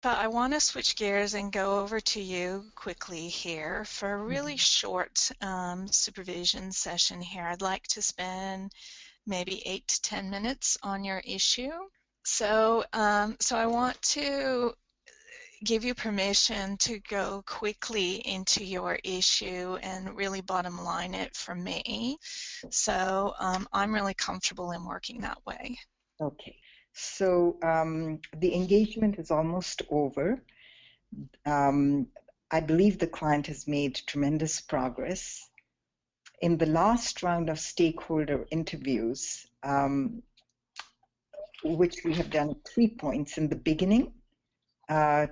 But I want to switch gears and go over to you quickly here for a really Mhm. short supervision session here. I'd like to spend maybe 8 to 10 minutes on your issue. So I want to give you permission to go quickly into your issue and really bottom line it for me. So I'm really comfortable in working that way. Okay. So the engagement is almost over. Um, I believe the client has made tremendous progress. In the last round of stakeholder interviews, which we have done 3 points in the beginning, a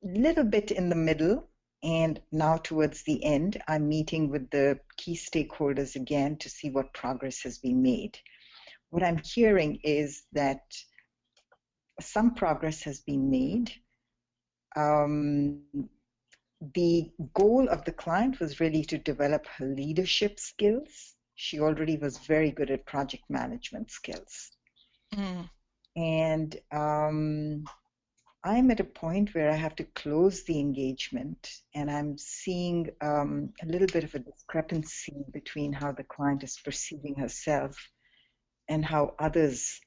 little bit in the middle, and now towards the end, I'm meeting with the key stakeholders again to see what progress has been made. What I'm hearing is that some progress has been made. Um, the goal of the client was really to develop her leadership skills. She already was very good at project management skills. Mm, And I'm at a point where I have to close the engagement, and I'm seeing a little bit of a discrepancy between how the client is perceiving herself and how others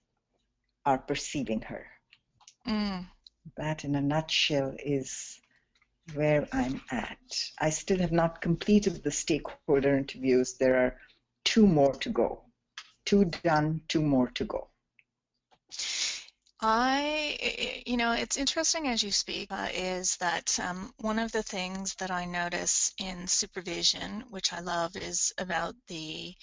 are perceiving her. mm. That, in a nutshell, is where I'm at. I still have not completed the stakeholder interviews. There are 2 more to go. 2 done, 2 more to go. It's interesting as you speak, is that one of the things that I notice in supervision, which I love, is about the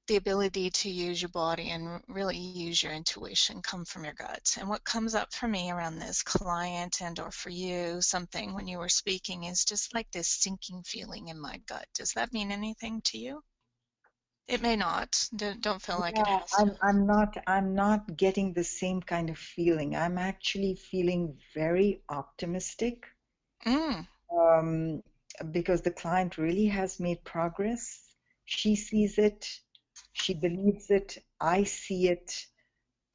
ability to use your body and really use your intuition, come from your gut. And what comes up for me around this client and or for you, something when you were speaking, is just like this sinking feeling in my gut. Does that mean anything to you? It may not. Don't feel like it Yeah, has to. I'm not getting the same kind of feeling. I'm actually feeling very optimistic, Mm, um, because the client really has made progress. She sees it, she believes it, I see it.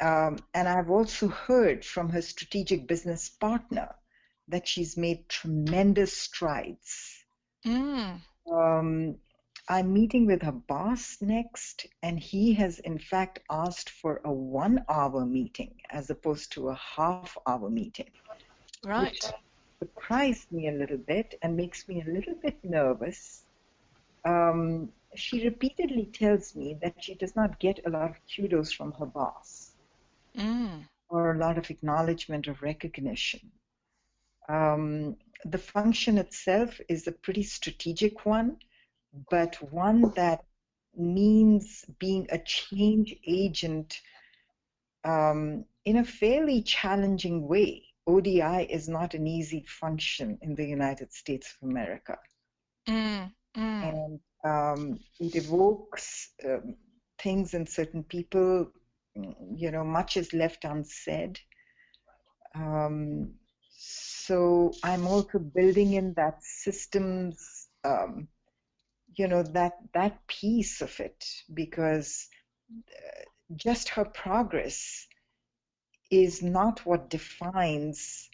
And I've also heard from her strategic business partner that she's made tremendous strides. mm, Um, I'm meeting with her boss next, and he has in fact asked for a 1 hour meeting as opposed to a half-hour meeting, which right. surprised me a little bit and makes me a little bit nervous. She repeatedly tells me that she does not get a lot of kudos from her boss Mm, or a lot of acknowledgement or recognition. Um, the function itself is a pretty strategic one, but one that means being a change agent in a fairly challenging way. ODI is not an easy function in the United States of America, mm, mm. and it evokes things in certain people. Much is left unsaid. Um, so I'm also building in that systems, that piece of it, because just her progress is not what defines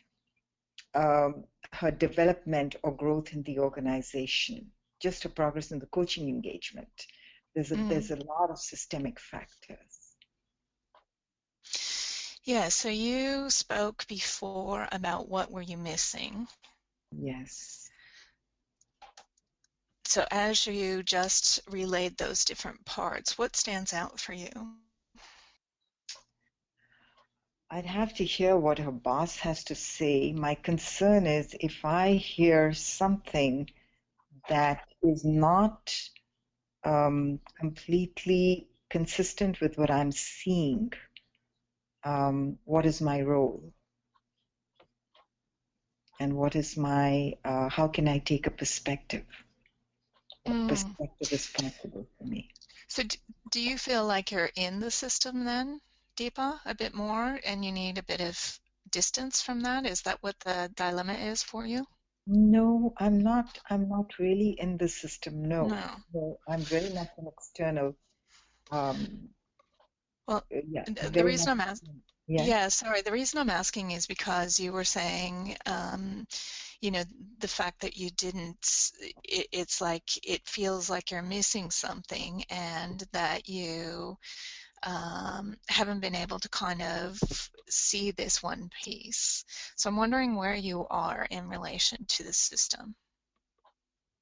her development or growth in the organization. Just her progress in the coaching engagement. There's Mm. a lot of systemic factors. Yeah, so you spoke before about what were you missing. Yes. So as you just relayed those different parts, what stands out for you? I'd have to hear what her boss has to say. My concern is if I hear something that is not completely consistent with what I'm seeing, what is my role? And what is how can I take a perspective? What Mm. perspective is possible for me? So do you feel like you're in the system then, Deepa, a bit more, and you need a bit of distance from that? Is that what the dilemma is for you? No, I'm not really in the system. No, No. no, I'm very much an external. Um, Well, yeah, the very reason much. Yes. Yeah, sorry. The reason I'm asking is because you were saying, you know, the fact that you didn't, it's like it feels like you're missing something and that you haven't been able to kind of see this one piece. So I'm wondering where you are in relation to the system.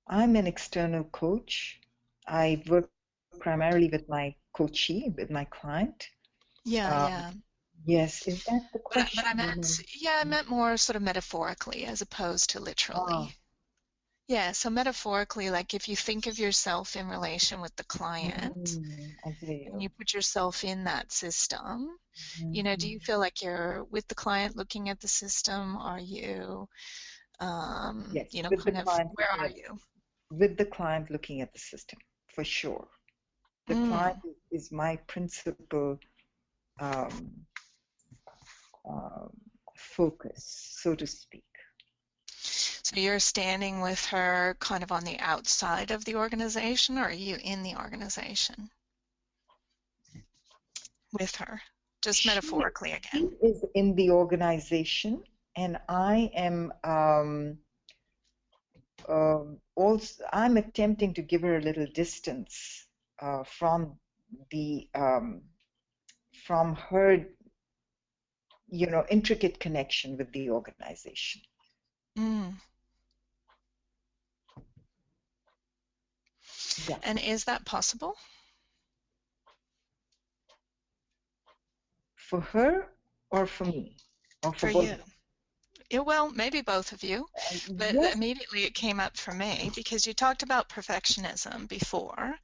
I'm an external coach. I work primarily with my coachee, with my client. Yeah, Um, yeah. yes, is that the But I question? meant, yeah, I meant more sort of metaphorically as opposed to literally. Ah, Yeah, so metaphorically, like if you think of yourself in relation with the client I hear and you. you put yourself in that system, do Mhm. you feel like you're with the client looking at the system? Are you, Yes, with the kind of, client where looking are at you? with the client looking at the system, for sure. The client Mm. is my principal um, um, focus, so to speak. So you're standing with her kind of on the outside of the organization, or are you in the organization with her? Just She metaphorically she again. is in the organization, and I am also I'm attempting to give her a little distance from the from her intricate connection with the organization. Mm. Yeah, And is that possible for her or for me or for for both you? of us. Yeah, well, maybe both of you, but Yes. immediately it came up for me because you talked about perfectionism before,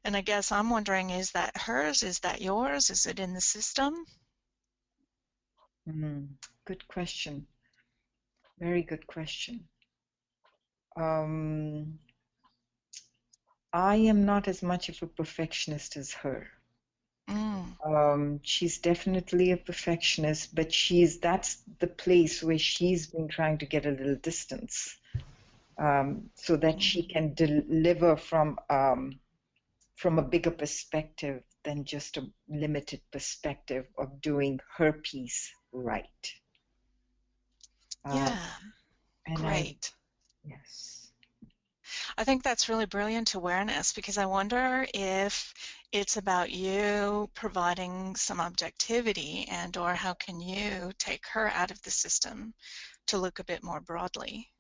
and I guess I'm wondering, is that hers? Is that yours? Is it in the system? Good question. Very good question. Um, I am not as much of a perfectionist as her. Mm. She's definitely a perfectionist, but that's the place where she's been trying to get a little distance, so that she Mm. can deliver from a bigger perspective than just a limited perspective of doing her piece right. Um, Yeah, and great. yes, I think that's really brilliant awareness because I wonder if it's about you providing some objectivity and or how can you take her out of the system to look a bit more broadly.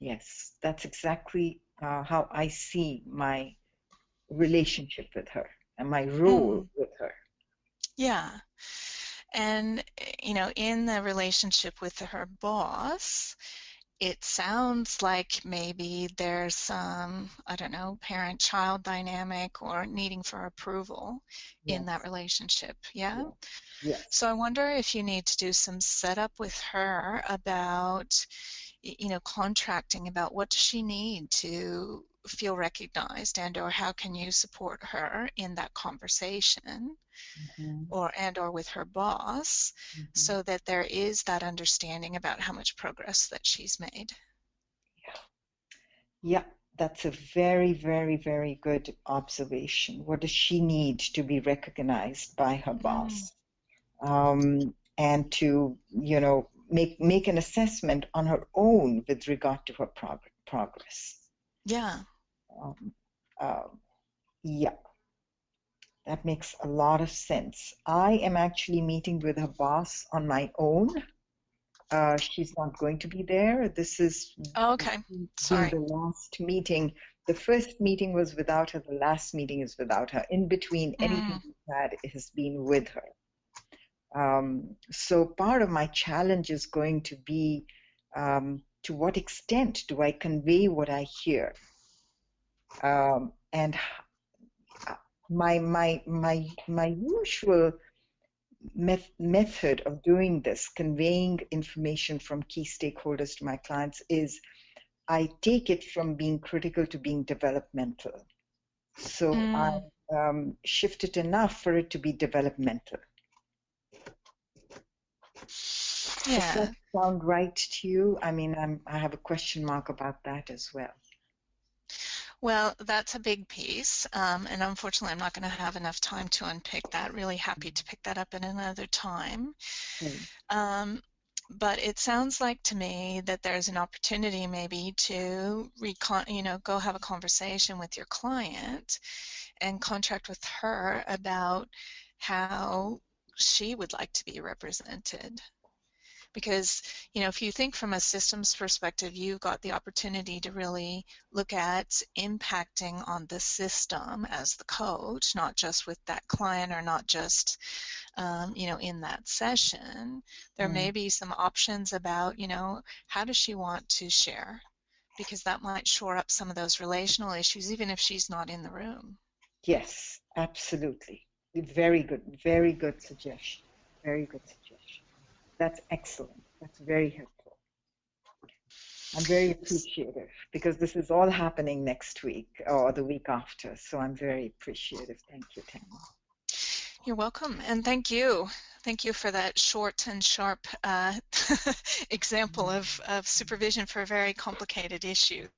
yes, that's exactly how I see my relationship with her and my role Mm, with her. yeah. And, in the relationship with her boss, it sounds like maybe there's some, I don't know, parent-child dynamic or needing for approval in that Yes, relationship. Yeah. yes, yes. So I wonder if you need to do some setup with her about, contracting about what does she need to feel recognized and or how can you support her in that conversation Mhm, or with her boss mhm. so that there is that understanding about how much progress that she's made. Yeah, that's a very, very, very good observation. What does she need to be recognized by her Mm, boss? And to, make an assessment on her own with regard to her progress. yeah. Um, uh, yeah, that makes a lot of sense. I am actually meeting with her boss on my own. She's not going to be there. This is Oh, okay. being Sorry. the last meeting. The first meeting was without her, the last meeting is without her. In between, anything Mm, we've had has been with her. So part of my challenge is going to be, to what extent do I convey what I hear? And my usual method of doing this, conveying information from key stakeholders to my clients, is I take it from being critical to being developmental. So I mm, shift it enough for it to be developmental. Does that yeah. sound right to you? I mean, I have a question mark about that as well. Well, that's a big piece, and unfortunately, I'm not going to have enough time to unpick that. Really happy to pick that up at another time. Mm. Um, but it sounds like to me that there's an opportunity maybe to go have a conversation with your client and contract with her about how she would like to be represented. Because, if you think from a systems perspective, you've got the opportunity to really look at impacting on the system as the coach, not just with that client or not just, in that session. There may Mm. be some options about, how does she want to share? Because that might shore up some of those relational issues, even if she's not in the room. Yes, absolutely. Very good suggestion. Very good suggestion. That's excellent. That's very helpful. I'm very appreciative because this is all happening next week or the week after. So I'm very appreciative. Thank you, Tammy. You're welcome, and thank you. Thank you for that short and sharp example of supervision for a very complicated issue.